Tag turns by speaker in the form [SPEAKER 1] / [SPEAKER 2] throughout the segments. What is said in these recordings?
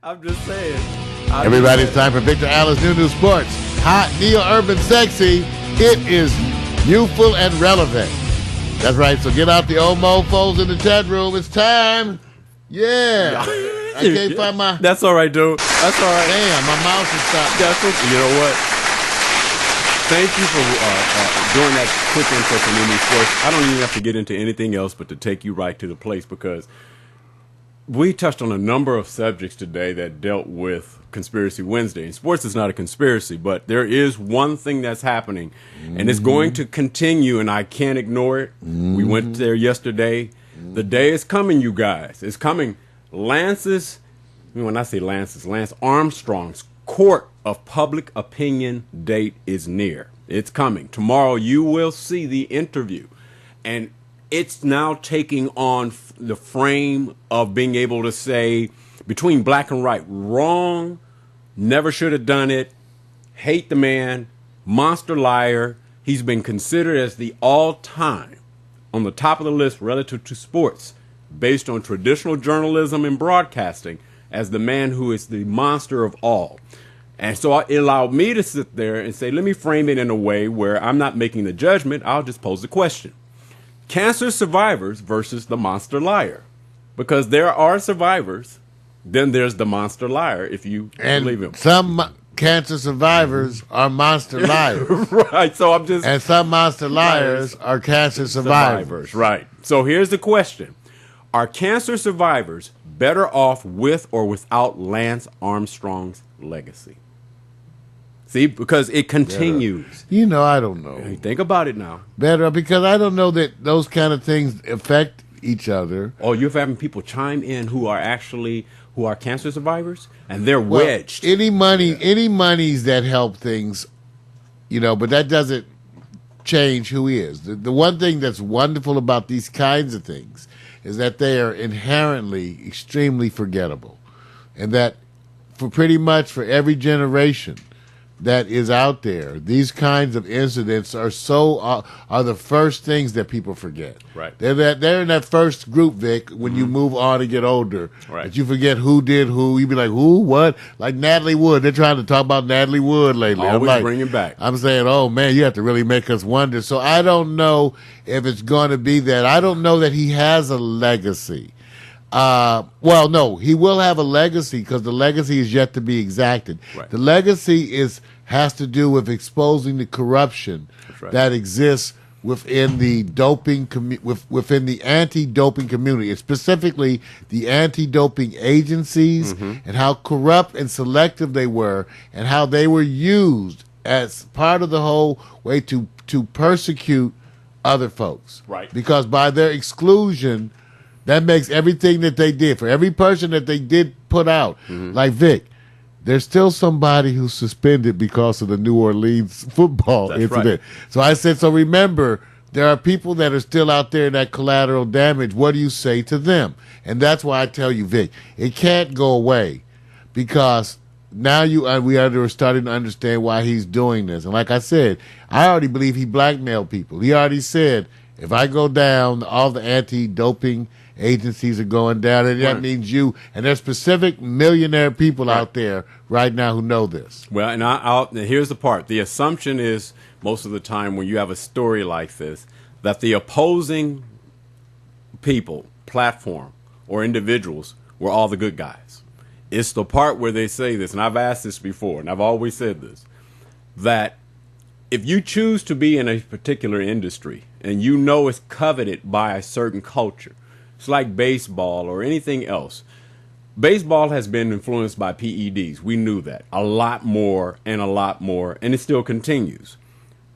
[SPEAKER 1] I'm just saying.
[SPEAKER 2] Everybody, it's time for Victor Allen's new Sports. Hot, neo-urban, sexy. It is youthful and relevant. That's right. So get out the old mofos in the chat room. It's time. Yeah. I can't find my...
[SPEAKER 1] That's all right, dude. That's all right.
[SPEAKER 2] Damn, my mouse is stopped.
[SPEAKER 1] That's okay. You know what? Thank you for doing that quick intro for New Sports. I don't even have to get into anything else but to take you right to the place, because we touched on a number of subjects today that dealt with Conspiracy Wednesday. And sports is not a conspiracy, but there is one thing that's happening, and it's going to continue, and I can't ignore it. We went there yesterday. The day is coming, you guys. It's coming. Lance Armstrong's court of public opinion date is near. It's coming. Tomorrow you will see the interview, and it's now taking on the frame of being able to say between black and right, wrong, never should have done it, hate the man, monster liar. He's been considered as the all-time on the top of the list relative to sports, based on traditional journalism and broadcasting, as the man who is the monster of all. And so it allowed me to sit there and say, let me frame it in a way where I'm not making the judgment. I'll just pose the question. Cancer survivors versus the monster liar. Because there are survivors, then there's the monster liar, if you believe him.
[SPEAKER 2] Some cancer survivors are monster liars.
[SPEAKER 1] Right. So I'm just...
[SPEAKER 2] And some monster liars are cancer survivors.
[SPEAKER 1] Right. So here's the question. Are cancer survivors better off with or without Lance Armstrong's legacy? See, because it continues.
[SPEAKER 2] You know, I don't know.
[SPEAKER 1] Think about it now.
[SPEAKER 2] Better, because I don't know that those kind of things affect each other.
[SPEAKER 1] Oh, you're having people chime in who are cancer survivors, and they're wedged.
[SPEAKER 2] Any monies that help things, but that doesn't change who he is. The one thing that's wonderful about these kinds of things is that they are inherently extremely forgettable, and that for every generation that is out there, these kinds of incidents are the first things that people forget.
[SPEAKER 1] Right.
[SPEAKER 2] They're in that first group, Vic, when you move on and get older.
[SPEAKER 1] Right.
[SPEAKER 2] That you forget who did who. You be like, who, what? Like Natalie Wood. They're trying to talk about Natalie Wood lately.
[SPEAKER 1] Always bring it back.
[SPEAKER 2] I'm saying, oh man, you have to really make us wonder. So I don't know if it's going to be that. I don't know that he has a legacy. No, he will have a legacy, because the legacy is yet to be exacted.
[SPEAKER 1] Right.
[SPEAKER 2] The legacy has to do with exposing the corruption that exists within the within the anti-doping community, and specifically the anti-doping agencies, and how corrupt and selective they were, and how they were used as part of the whole way to persecute other folks.
[SPEAKER 1] Right.
[SPEAKER 2] Because by their exclusion, that makes everything that they did, for every person that they did put out, like Vic, there's still somebody who's suspended because of the New Orleans football incident. Right. So I said, so remember, there are people that are still out there in that collateral damage. What do you say to them? And that's why I tell you, Vic, it can't go away, because now we are starting to understand why he's doing this. And like I said, I already believe he blackmailed people. He already said, if I go down, all the anti-doping agencies are going down, and that means you. And there's specific millionaire people out there right now who know this.
[SPEAKER 1] Well, and here's the part. The assumption is, most of the time when you have a story like this, that the opposing people, platform, or individuals were all the good guys. It's the part where they say this, and I've asked this before, and I've always said this, that if you choose to be in a particular industry and you know it's coveted by a certain culture, it's like baseball or anything else. Baseball has been influenced by PEDs. We knew that. A lot more, and it still continues.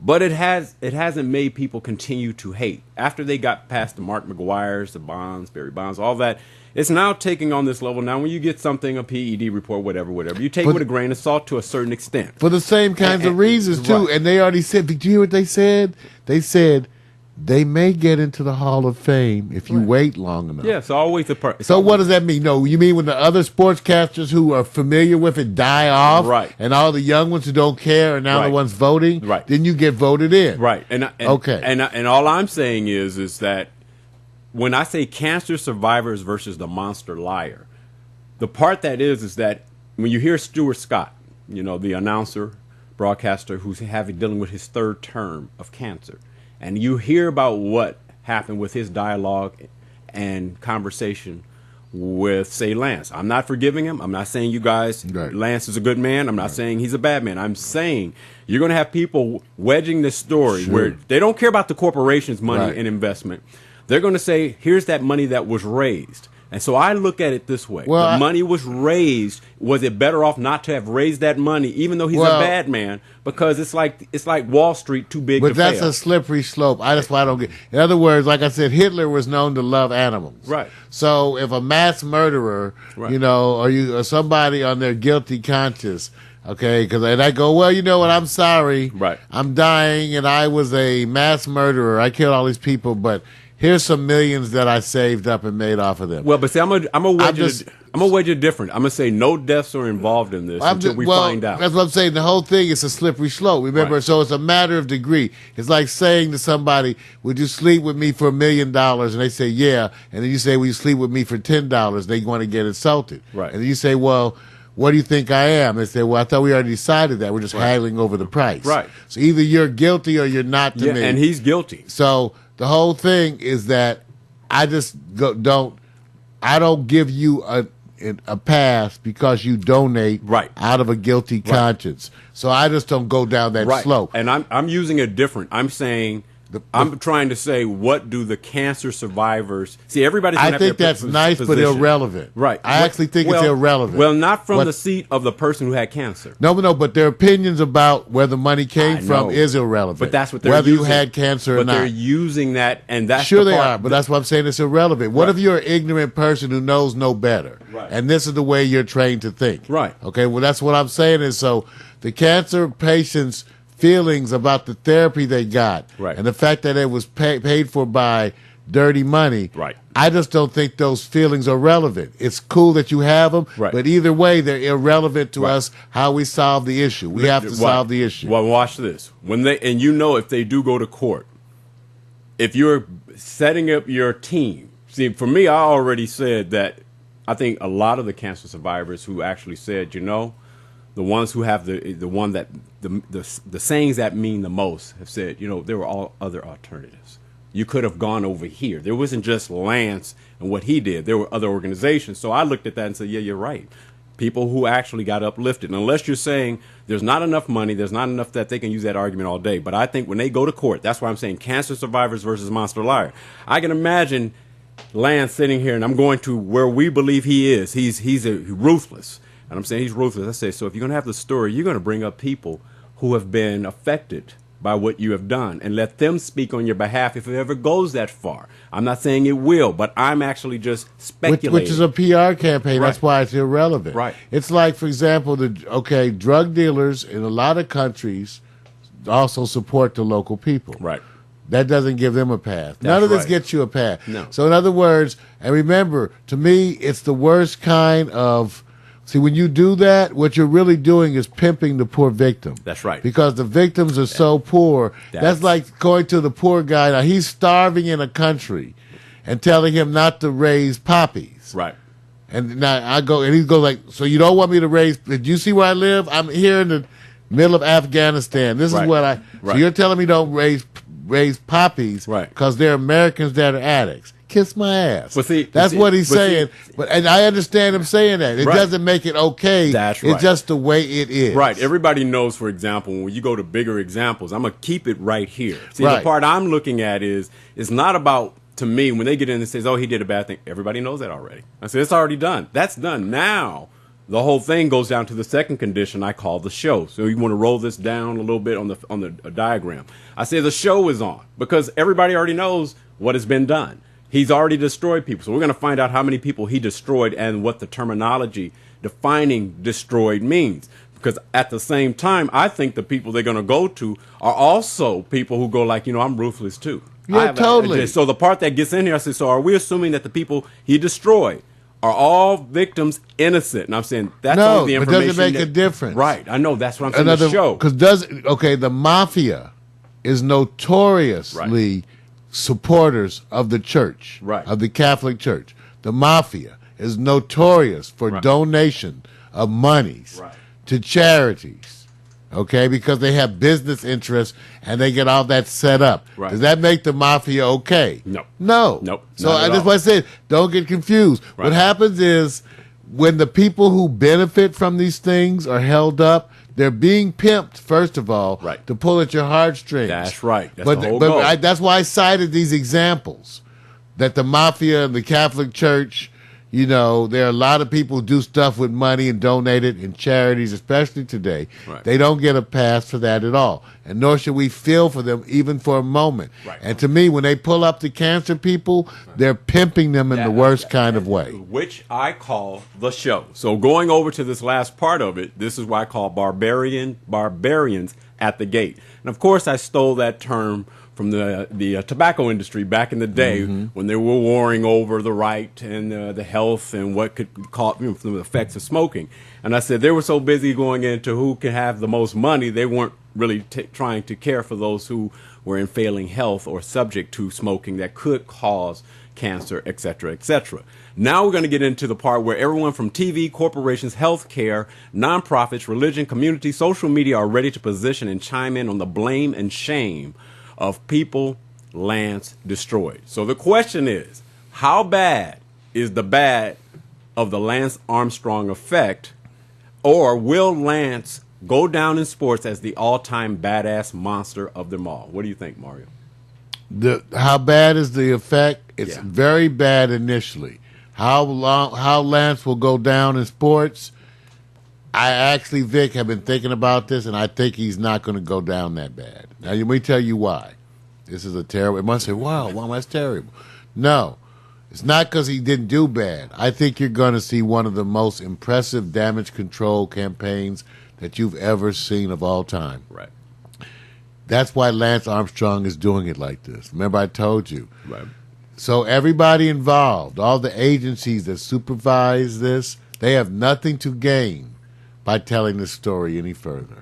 [SPEAKER 1] But it hasn't made people continue to hate. After they got past the Mark McGuires, the Bonds, Barry Bonds, all that, it's now taking on this level. Now when you get something, a PED report, whatever, you take it with a grain of salt to a certain extent.
[SPEAKER 2] For the same kinds of reasons, too. Right. And they already said, do you hear what they said? They said they may get into the Hall of Fame if you wait long enough.
[SPEAKER 1] Yeah, it's always the
[SPEAKER 2] So what does that mean? No, you mean when the other sportscasters who are familiar with it die off,
[SPEAKER 1] right,
[SPEAKER 2] and all the young ones who don't care are now the ones voting,
[SPEAKER 1] right,
[SPEAKER 2] then you get voted in.
[SPEAKER 1] Right. And all I'm saying is that when I say cancer survivors versus the monster liar, The part that is that when you hear Stuart Scott, the announcer, broadcaster who's dealing with his third term of cancer, and you hear about what happened with his dialogue and conversation with, say, Lance. I'm not forgiving him. I'm not saying you guys, right. Lance is a good man. I'm not saying he's a bad man. I'm saying you're going to have people wedging this story where they don't care about the corporation's money and investment. They're going to say, here's that money that was raised. And so I look at it this way. Well, the money was raised. Was it better off not to have raised that money, even though he's a bad man? Because it's like Wall Street, too big to fail. But
[SPEAKER 2] that's a slippery slope. That's why I don't get. In other words, like I said, Hitler was known to love animals.
[SPEAKER 1] Right.
[SPEAKER 2] So if a mass murderer, or somebody on their guilty conscience, okay, and I go, well, you know what? I'm sorry.
[SPEAKER 1] Right.
[SPEAKER 2] I'm dying, and I was a mass murderer. I killed all these people, but here's some millions that I saved up and made off of them.
[SPEAKER 1] Well, but see, I'm gonna wedge it different. I'm gonna say no deaths are involved in this until we find out.
[SPEAKER 2] That's what I'm saying. The whole thing is a slippery slope. Remember, so it's a matter of degree. It's like saying to somebody, "Would you sleep with me for $1 million?" And they say, "Yeah." And then you say, "Will you sleep with me for $10?" They want to get insulted.
[SPEAKER 1] Right.
[SPEAKER 2] And then you say, "Well, what do you think I am?" They say, "Well, I thought we already decided that. We're just haggling over the price."
[SPEAKER 1] Right.
[SPEAKER 2] So either you're guilty or you're not to me.
[SPEAKER 1] And he's guilty.
[SPEAKER 2] So the whole thing is that I just don't give you a pass because you donate out of a guilty conscience. So I just don't go down that slope.
[SPEAKER 1] And I'm using it different. I'm saying I'm trying to say, what do the cancer survivors see? Everybody's gonna
[SPEAKER 2] I think that's nice, but irrelevant.
[SPEAKER 1] Right.
[SPEAKER 2] I actually think it's irrelevant.
[SPEAKER 1] Well, not from the seat of the person who had cancer.
[SPEAKER 2] No, but their opinions about where the money came from is irrelevant.
[SPEAKER 1] But that's what they're
[SPEAKER 2] whether
[SPEAKER 1] using.
[SPEAKER 2] you had cancer or not.
[SPEAKER 1] But they're using that, and that's
[SPEAKER 2] sure
[SPEAKER 1] the
[SPEAKER 2] they
[SPEAKER 1] part
[SPEAKER 2] are. But that's what I'm saying. It's irrelevant. What if you're an ignorant person who knows no better, and this is the way you're trained to think?
[SPEAKER 1] Right.
[SPEAKER 2] Okay. Well, that's what I'm saying. Is so the cancer patients' feelings about the therapy they got, and the fact that it was paid for by dirty money, I just don't think those feelings are relevant. It's cool that you have them, but either way, they're irrelevant to us how we solve the issue. We have to solve the issue.
[SPEAKER 1] Well, watch this. If they do go to court, if you're setting up your team, see, for me, I already said that I think a lot of the cancer survivors who actually said, the ones who have the sayings that mean the most have said, there were all other alternatives. You could have gone over here. There wasn't just Lance and what he did. There were other organizations. So I looked at that and said, yeah, you're right. People who actually got uplifted. And unless you're saying there's not enough money, there's not enough that they can use that argument all day. But I think when they go to court, that's why I'm saying cancer survivors versus monster liar. I can imagine Lance sitting here, and I'm going to where we believe he is. He's ruthless. And I'm saying he's ruthless. I say, so if you're going to have the story, you're going to bring up people who have been affected by what you have done and let them speak on your behalf if it ever goes that far. I'm not saying it will, but I'm actually just speculating.
[SPEAKER 2] Which is a PR campaign. That's why it's irrelevant.
[SPEAKER 1] Right.
[SPEAKER 2] It's like, for example, drug dealers in a lot of countries also support the local people.
[SPEAKER 1] Right.
[SPEAKER 2] That doesn't give them a pass. None of this gets you a pass.
[SPEAKER 1] No.
[SPEAKER 2] So in other words, and remember, to me, it's the worst kind of... See, when you do that, what you're really doing is pimping the poor victim.
[SPEAKER 1] That's right.
[SPEAKER 2] Because the victims are so poor. That's like going to the poor guy. Now, he's starving in a country and telling him not to raise poppies.
[SPEAKER 1] Right.
[SPEAKER 2] And now I go, and he goes like, so you don't want me to raise, did you see where I live? I'm here in the middle of Afghanistan. This is what so you're telling me don't raise poppies because they're Americans that are addicts. Kiss my ass. That's what he's saying. And I understand him saying that. It doesn't make it okay.
[SPEAKER 1] That's right.
[SPEAKER 2] It's just the way it is.
[SPEAKER 1] Right. Everybody knows, for example, when you go to bigger examples, I'm going to keep it right here. See, the part I'm looking at is it's not about, to me, when they get in and says, oh, he did a bad thing. Everybody knows that already. I said, it's already done. That's done. Now, the whole thing goes down to the second condition I call the show. So you want to roll this down a little bit on the diagram. I say the show is on because everybody already knows what has been done. He's already destroyed people. So we're going to find out how many people he destroyed and what the terminology defining destroyed means. Because at the same time, I think the people they're going to go to are also people who go like, I'm ruthless too.
[SPEAKER 2] Yeah, totally.
[SPEAKER 1] So the part that gets in here, I say, so are we assuming that the people he destroyed are all victims innocent? And I'm saying that's all the information.
[SPEAKER 2] No, it doesn't make a difference.
[SPEAKER 1] Right. I know. That's what I'm saying. The show.
[SPEAKER 2] Because the Mafia is notoriously supporters of the church, of the Catholic Church. The Mafia. is notorious for donation of monies to charities, okay, because they have business interests and they get all that set up. Does that make the mafia okay?
[SPEAKER 1] No.
[SPEAKER 2] Nope. So that's why I said, don't get confused. What happens is when the people who benefit from these things are held up, they're being pimped, first of all, to pull at your heartstrings.
[SPEAKER 1] That's right. That's the whole goal.
[SPEAKER 2] That's why I cited these examples, that the mafia and the Catholic Church, you know, there are a lot of people who do stuff with money and donate it in charities, especially today. They don't get a pass for that at all. And nor should we feel for them even for a moment. And to me, when they pull up the cancer people, they're pimping them in the worst kind of way.
[SPEAKER 1] Which I call the show. So going over to this last part of it, this is what I call Barbarians at the Gate. And of course, I stole that term from the tobacco industry back in the day when they were warring over the right and the health and what could cause from the effects of smoking. And I said they were so busy going into who can have the most money, they weren't really trying to care for those who were in failing health or subject to smoking that could cause cancer, et cetera, et cetera. Now we're going to get into the part where everyone from TV, corporations, healthcare, nonprofits, religion, community, social media are ready to position and chime in on the blame and shame of people Lance destroyed. So the question is, how bad is the bad of the Lance Armstrong effect, or will Lance go down in sports as the all-time badass monster of them all? What do you think, Mario?
[SPEAKER 2] How bad is the effect? It's very bad initially. How Lance will go down in sports? I actually, Vic, have been thinking about this, and I think he's not going to go down that bad. Now, let me tell you why. This is a terrible. It must say, wow, that's terrible. No, it's not because he didn't do bad. I think you're going to see one of the most impressive damage control campaigns that you've ever seen of all time. That's why Lance Armstrong is doing it like this. Remember, I told you. So everybody involved, all the agencies that supervise this, they have nothing to gain by telling this story any further.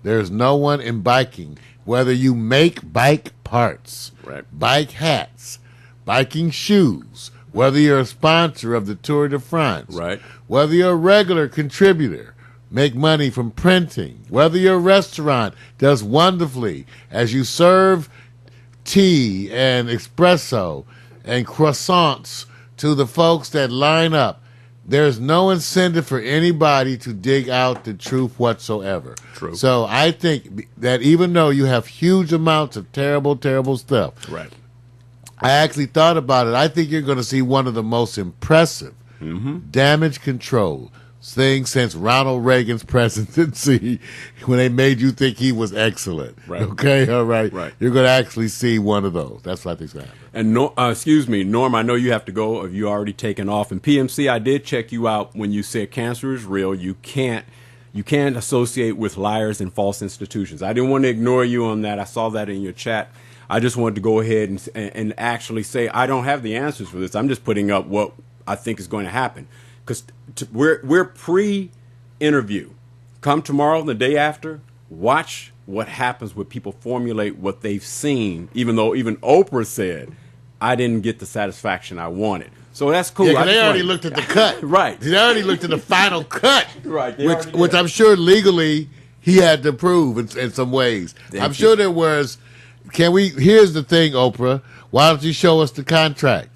[SPEAKER 2] There's no one in biking, whether you make bike parts, bike hats, biking shoes, whether you're a sponsor of the Tour de France, whether you're a regular contributor, make money from printing, whether your restaurant does wonderfully as you serve tea and espresso and croissants to the folks that line up. There's no incentive for anybody to dig out the truth whatsoever. So I think that even though you have huge amounts of terrible, terrible stuff, I actually thought about it. I think you're going to see one of the most impressive damage control things since Ronald Reagan's presidency, when they made you think he was excellent. Okay, all right. You're going to actually see one of those. That's what I think's going to happen.
[SPEAKER 1] And excuse me, Norm, I know you have to go. If you already taken off. And PMC, I did check you out when you said cancer is real. You can't associate with liars and false institutions. I didn't want to ignore you on that. I saw that in your chat. I just wanted to go ahead and actually say I don't have the answers for this. I'm just putting up what I think is going to happen. Because we're pre-interview. Come tomorrow, the day after, watch what happens when people formulate what they've seen, even though even Oprah said, I didn't get the satisfaction I wanted. So that's cool.
[SPEAKER 2] Yeah, they already looked at the cut. They already looked at the final cut. Which I'm sure legally he had to prove in some ways. I'm sure there was. Here's the thing, Oprah. Why don't you show us the contract?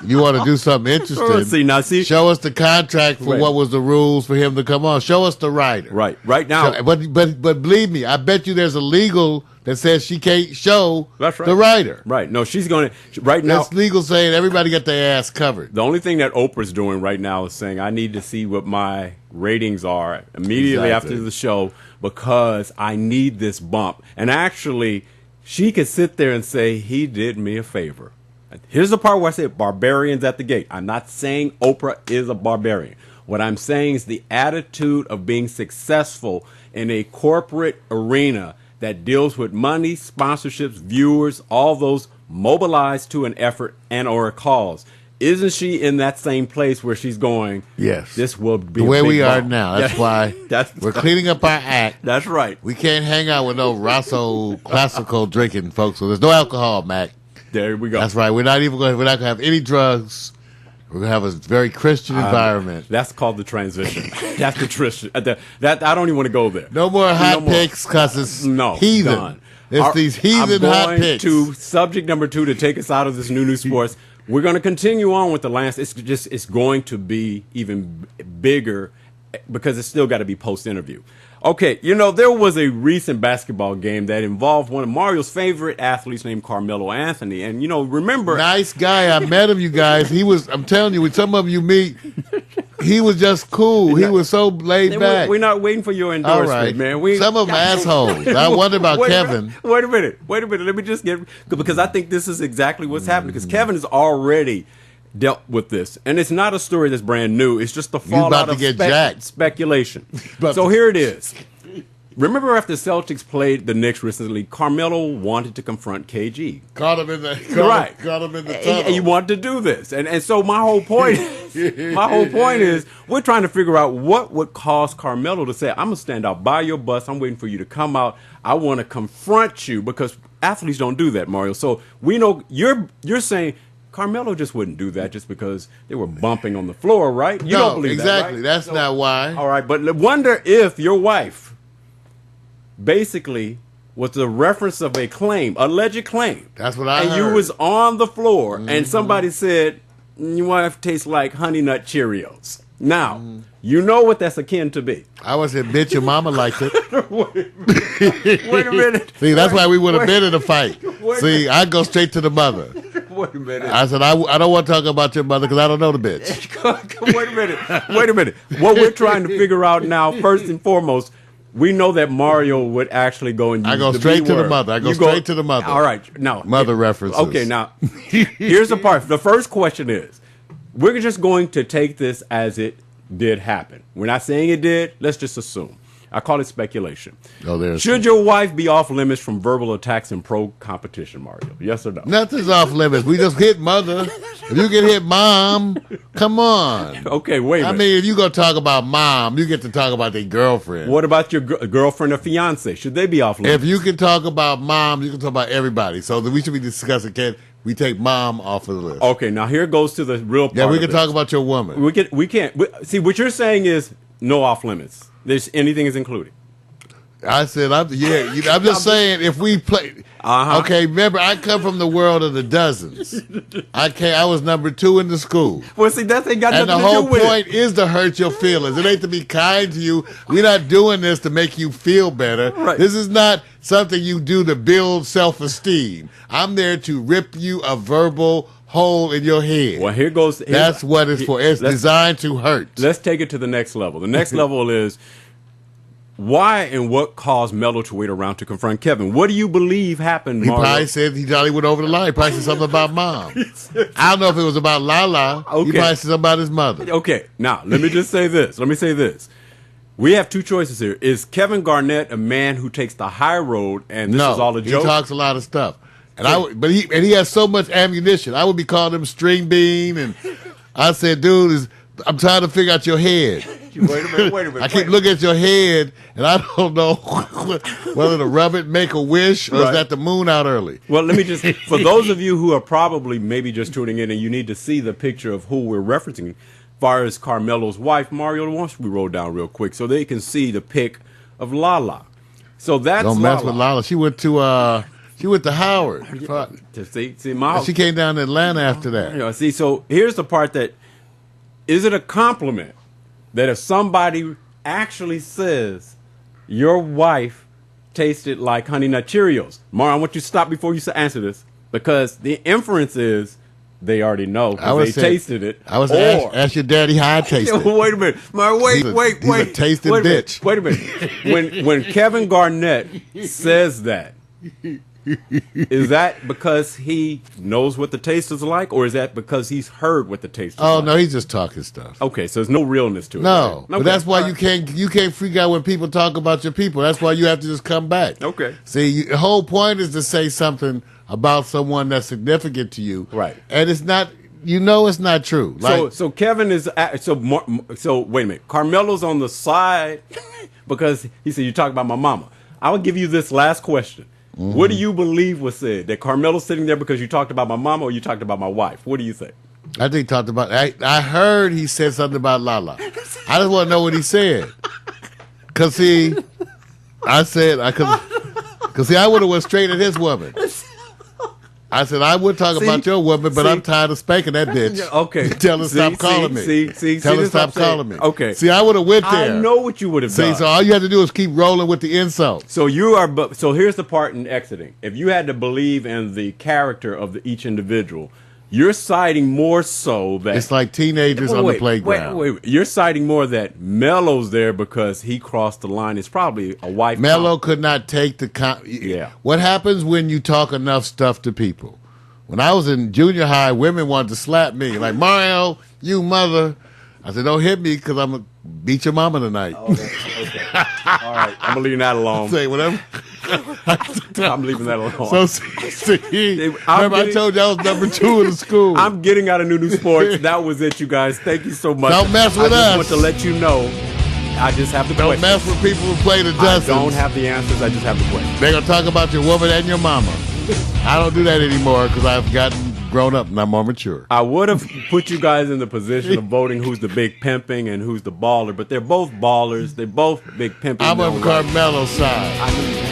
[SPEAKER 2] You want to do something interesting. Show us the contract for what was the rules for him to come on. Show us the writer.
[SPEAKER 1] Right now.
[SPEAKER 2] But believe me, I bet you there's a legal that says she can't show the writer.
[SPEAKER 1] No, she's going to. Right now.
[SPEAKER 2] That's legal saying everybody got their ass covered.
[SPEAKER 1] The only thing that Oprah's doing right now is saying, I need to see what my ratings are immediately after the show because I need this bump. And actually, she could sit there and say, he did me a favor. Here's the part where I say barbarians at the gate. I'm not saying Oprah is a barbarian. What I'm saying is the attitude of being successful in a corporate arena that deals with money, sponsorships, viewers, all those mobilized to an effort and or a cause. Isn't she in that same place where she's going,
[SPEAKER 2] yes,
[SPEAKER 1] this will be
[SPEAKER 2] the way we
[SPEAKER 1] bump.
[SPEAKER 2] are now. That's why we're cleaning up our act.
[SPEAKER 1] That's right.
[SPEAKER 2] We can't hang out with no Rosso classical drinking, folks. So there's no alcohol, Mac.
[SPEAKER 1] There we go.
[SPEAKER 2] That's right. We're not going to have any drugs We're gonna have a very Christian environment.
[SPEAKER 1] That's called the transition. That's the Christian. That I don't even want to go there.
[SPEAKER 2] No more hot picks because it's heathen.
[SPEAKER 1] Done.
[SPEAKER 2] It's these heathen hot picks.
[SPEAKER 1] To subject number 2 to take us out of this new sports. We're going to continue on with the Lance. It's going to be even bigger because it's still got to be post-interview. Okay, there was a recent basketball game that involved one of Mario's favorite athletes named Carmelo Anthony. And, remember...
[SPEAKER 2] Nice guy. I met him, you guys. I'm telling you, when some of you meet, he was just cool. He was so laid back.
[SPEAKER 1] We're not waiting for your endorsement, man.
[SPEAKER 2] Some of them assholes. I wonder about Kevin.
[SPEAKER 1] Wait a minute. Let me just because I think this is exactly what's happening. Because Kevin has already dealt with this, and it's not a story that's brand new. It's just the fallout of speculation. So here it is. Remember after Celtics played the Knicks recently, Carmelo wanted to confront KG.
[SPEAKER 2] Caught him in the tunnel.
[SPEAKER 1] And you wanted to do this, and so my whole point is we're trying to figure out what would cause Carmelo to say, "I'm gonna stand out by your bus. I'm waiting for you to come out. I want to confront you," because athletes don't do that, Mario. So we know you're saying Carmelo just wouldn't do that just because they were bumping on the floor, right? You don't believe
[SPEAKER 2] exactly.
[SPEAKER 1] that, right?
[SPEAKER 2] That's not why.
[SPEAKER 1] All right, but wonder if your wife basically was the reference of a claim, alleged claim.
[SPEAKER 2] That's what I heard.
[SPEAKER 1] And you was on the floor, and somebody said, your wife tastes like Honey Nut Cheerios. Now, you know what that's akin to be.
[SPEAKER 2] I was saying, bitch, your mama liked it.
[SPEAKER 1] Wait a minute.
[SPEAKER 2] See, that's why we would have been in a fight. See, I go straight to the mother.
[SPEAKER 1] Wait a minute.
[SPEAKER 2] I said, I don't want to talk about your mother because I don't know the bitch.
[SPEAKER 1] Wait a minute. What we're trying to figure out now, first and foremost, we know that Mario would actually go and use
[SPEAKER 2] I go straight to the mother. To the mother.
[SPEAKER 1] All right. Now,
[SPEAKER 2] mother references.
[SPEAKER 1] Okay, now, here's the part. The first question is, we're just going to take this as it did happen. We're not saying it did. Let's just assume. I call it speculation. Should your wife be off limits from verbal attacks in pro competition, Mario? Yes or no?
[SPEAKER 2] Nothing's off limits. We just hit mother. If you can hit mom, come on.
[SPEAKER 1] Okay, wait a minute.
[SPEAKER 2] I mean, if you're going to talk about mom, you get to talk about their girlfriend.
[SPEAKER 1] What about your girlfriend or fiance? Should they be off limits?
[SPEAKER 2] If you can talk about mom, you can talk about everybody. So we should be discussing, can we take mom off of the list?
[SPEAKER 1] Okay, now here goes to the real part.
[SPEAKER 2] Yeah, we can talk about your woman.
[SPEAKER 1] We can't. See, what you're saying is no off limits. There's anything is included.
[SPEAKER 2] I said, I'm just saying, if we play. Okay, remember, I come from the world of the dozens. I was number 2 in the school.
[SPEAKER 1] Well, see, that ain't got nothing to do with it.
[SPEAKER 2] And the whole point is to hurt your feelings. It ain't to be kind to you. We're not doing this to make you feel better.
[SPEAKER 1] Right.
[SPEAKER 2] This is not something you do to build self-esteem. I'm there to rip you a verbal hole in your head.
[SPEAKER 1] Well, here goes.
[SPEAKER 2] That's what it's for. It's designed to hurt.
[SPEAKER 1] Let's take it to the next level. The next level is why and what caused Melo to wait around to confront Kevin. What do you believe happened, Mario?
[SPEAKER 2] He probably said he thought he went over the line. He probably said something about mom. I don't know if it was about Lala. Okay. He probably said something about his mother.
[SPEAKER 1] Okay, now, let me just say this. We have 2 choices here. Is Kevin Garnett a man who takes the high road and this is all a joke?
[SPEAKER 2] He talks a lot of stuff. And he has so much ammunition. I would be calling him string bean, and I said, dude, I'm trying to figure out your head.
[SPEAKER 1] Wait a minute.
[SPEAKER 2] I keep looking at your head, and I don't know whether to rub it, make a wish, or is that the moon out early?
[SPEAKER 1] Well, let me just, for those of you who are probably maybe just tuning in and you need to see the picture of who we're referencing, as far as Carmelo's wife, Mario, wants we roll down real quick so they can see the pic of Lala. So that's
[SPEAKER 2] Don't mess with Lala. She went to Howard.
[SPEAKER 1] See,
[SPEAKER 2] she came down to Atlanta after that.
[SPEAKER 1] See, so here's the part that, is it a compliment that if somebody actually says your wife tasted like Honey Nut Cheerios? Mar, I want you to stop before you answer this, because the inference is they already know because they tasted it.
[SPEAKER 2] I was ask your daddy how I tasted.
[SPEAKER 1] Wait a minute, Mar, wait.
[SPEAKER 2] He's a tasted bitch.
[SPEAKER 1] Wait a minute. When Kevin Garnett says that, is that because he knows what the taste is like, or is that because he's heard what the taste is like?
[SPEAKER 2] Oh, no, he's just talking stuff.
[SPEAKER 1] Okay, so there's no realness to it.
[SPEAKER 2] No, right? But that's why you can't freak out when people talk about your people. That's why you have to just come back.
[SPEAKER 1] Okay.
[SPEAKER 2] See, the whole point is to say something about someone that's significant to you.
[SPEAKER 1] Right.
[SPEAKER 2] And it's not, it's not true. Like,
[SPEAKER 1] so Kevin is, so wait a minute. Carmelo's on the side because he said, you talk about my mama. I will give you this last question. Mm-hmm. What do you believe was said? That Carmelo's sitting there because you talked about my mama or you talked about my wife? What do you think?
[SPEAKER 2] I think he talked about. I heard he said something about Lala. I just want to know what he said. Cause see, I would have went straight at his woman. I said, I would talk about your woman, but I'm tired of spanking that bitch.
[SPEAKER 1] Okay.
[SPEAKER 2] Tell her stop calling me. Tell her stop calling me.
[SPEAKER 1] Okay.
[SPEAKER 2] See, I would have went there.
[SPEAKER 1] I know what you would have done.
[SPEAKER 2] See, so all you have to do is keep rolling with the insults.
[SPEAKER 1] So so here's the part in exiting. If you had to believe in the character of each individual, you're citing more so that
[SPEAKER 2] it's like teenagers on the playground.
[SPEAKER 1] Wait. You're citing more that Melo's there because he crossed the line. It's probably a wife.
[SPEAKER 2] Melo could not take the
[SPEAKER 1] yeah.
[SPEAKER 2] What happens when you talk enough stuff to people? When I was in junior high, women wanted to slap me like, Mario, you mother. I said, don't hit me because I'm gonna beat your mama tonight.
[SPEAKER 1] Oh, okay. All right, I'm leaving that alone.
[SPEAKER 2] Say whatever.
[SPEAKER 1] I'm leaving that alone.
[SPEAKER 2] So see, remember I told you I was number 2 in the school.
[SPEAKER 1] I'm getting out of New Sports. That was it, you guys. Thank you so much.
[SPEAKER 2] Don't mess with us.
[SPEAKER 1] I just want to let you know. I just have the
[SPEAKER 2] questions. Don't mess with people who play the dozens.
[SPEAKER 1] I don't have the answers. I just have the questions.
[SPEAKER 2] They're going to talk about your woman and your mama. I don't do that anymore because I've gotten grown up and I'm more mature.
[SPEAKER 1] I would have put you guys in the position of voting who's the big pimping and who's the baller, but they're both ballers. They're both big pimping.
[SPEAKER 2] I'm on Carmelo's side.